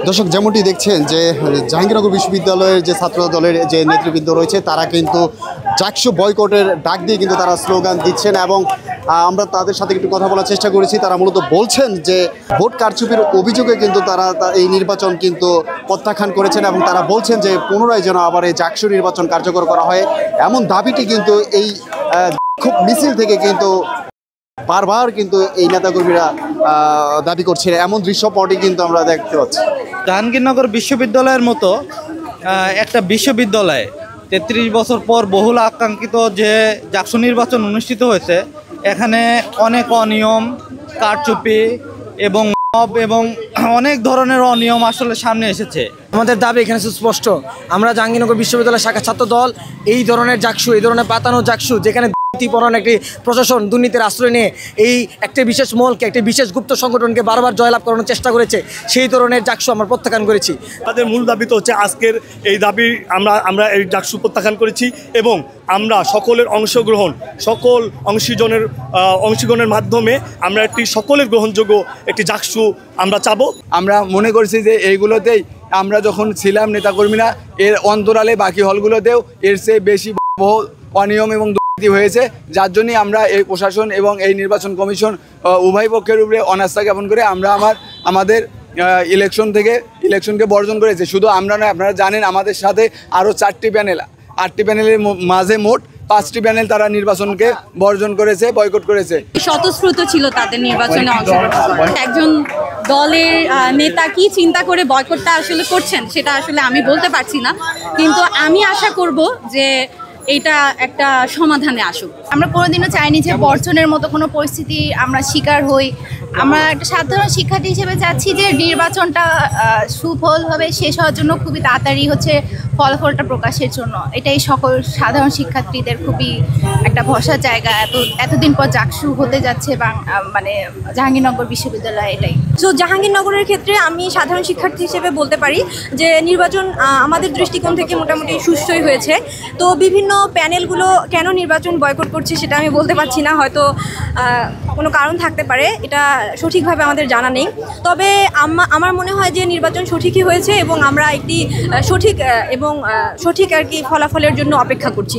দর্শক যেমনটি দেখছেন যে জাহাঙ্গীরনগর বিশ্ববিদ্যালয়ের যে ছাত্র দলের যে নেতৃবৃন্দ রয়েছে তারা কিন্তু ডাকসু বয়কটের ডাক দিয়ে কিন্তু তারা স্লোগান দিচ্ছেন এবং আমরা তাদের সাথে একটু কথা বলার চেষ্টা করেছি। তারা মূলত বলছেন যে ভোট কারচুপির অভিযোগে কিন্তু তারা এই নির্বাচন কিন্তু প্রত্যাখ্যান করেছেন এবং তারা বলছেন যে পুনরায় যেন আবার এই ডাকসু নির্বাচন কার্যকর করা হয়, এমন দাবিটি কিন্তু এই খুব মিছিল থেকে কিন্তু বারবার কিন্তু এই নেতাকর্মীরা দাবি করছেন। এমন দৃশ্যপটই কিন্তু আমরা দেখতে পাচ্ছি। জাহাঙ্গীরনগর বিশ্ববিদ্যালয়ের মতো একটা বিশ্ববিদ্যালয়ে ৩৩ বছর পর বহুল আকাঙ্ক্ষিত যে ডাকসু নির্বাচন অনুষ্ঠিত হয়েছে, এখানে অনেক অনিয়ম, কারচুপি এবং অনেক ধরনের অনিয়ম আসলে সামনে এসেছে। আমাদের দাবি এখানে সুস্পষ্ট। আমরা জাহাঙ্গীরনগর বিশ্ববিদ্যালয় শাখা ছাত্র দল এই ধরনের ডাকসু, এই ধরনের পাতানো ডাকসু, যেখানে দুর্নীতিপরায়ণ একটি প্রশাসন দুর্নীতির আশ্রয় নিয়ে এই একটি বিশেষ মহলকে, একটি বিশেষ গুপ্ত সংগঠনকে বারবার জয়লাভ করানোর চেষ্টা করেছে, সেই ধরনের ডাকসু আমরা প্রত্যাখ্যান করেছি। তাদের মূল দাবি তো হচ্ছে আজকের এই দাবি আমরা এই ডাকসু প্রত্যাখ্যান করেছি এবং আমরা সকলের অংশগ্রহণ, সকল অংশগ্রহণের মাধ্যমে আমরা একটি সকলের গ্রহণযোগ্য একটি ডাকসু আমরা চাবো। আমরা মনে করছি যে এইগুলোতেই আমরা যখন ছিলাম নেতাকর্মীরা, এর অন্তরালে বাকি হলগুলোতেও এর চেয়ে বেশি বহু অনিয়ম এবং দুর্নীতি হয়েছে, যার জন্যই আমরা এই প্রশাসন এবং এই নির্বাচন কমিশন উভয় পক্ষের উপরে অনাস্থা জ্ঞাপন করে আমরা আমাদের ইলেকশনকে বর্জন করেছে। শুধু আমরা নয়, আপনারা জানেন আমাদের সাথে আরও 4টি প্যানেল, 8টি প্যানেলের মাঝে মোট 5টি প্যানেল তারা নির্বাচনকে বর্জন করেছে, বয়কট করেছে। স্বতঃস্ফূর্ত ছিল তাদের নির্বাচনে অংশগ্রহণ। একজন দলের নেতা কি চিন্তা করে বয়কটটা আসলে করছেন সেটা আসলে আমি বলতে পারছি না, কিন্তু আমি আশা করব যে এটা একটা সমাধানে আসুক। আমরা কোনোদিনও চাইনি যে বর্জনের মতো কোনো পরিস্থিতি আমরা শিকার হই। আমরা একটা সাধারণ শিক্ষার্থী হিসেবে চাচ্ছি যে নির্বাচনটা সুফলভাবে শেষ হওয়ার জন্য, খুবই তাড়াতাড়ি হচ্ছে ফলাফলটা প্রকাশের জন্য। এটাই সকল সাধারণ শিক্ষার্থীদের খুবই একটা ভরসার জায়গা। এতদিন পর ডাকসু হতে যাচ্ছে মানে জাহাঙ্গীরনগর বিশ্ববিদ্যালয়, এটাই। তো জাহাঙ্গীরনগরের ক্ষেত্রে আমি সাধারণ শিক্ষার্থী হিসেবে বলতে পারি যে নির্বাচন আমাদের দৃষ্টিকোণ থেকে মোটামুটি সুষ্ঠুই হয়েছে। তো বিভিন্ন প্যানেলগুলো কেন নির্বাচন বয়কট করছে সেটা আমি বলতে পারছি না, হয়তো কোনো কারণ থাকতে পারে, এটা সঠিকভাবে আমাদের জানা নেই। তবে আমার মনে হয় যে নির্বাচন সঠিকই হয়েছে এবং আমরা একটি সঠিক আর কি ফলাফলের জন্য অপেক্ষা করছি।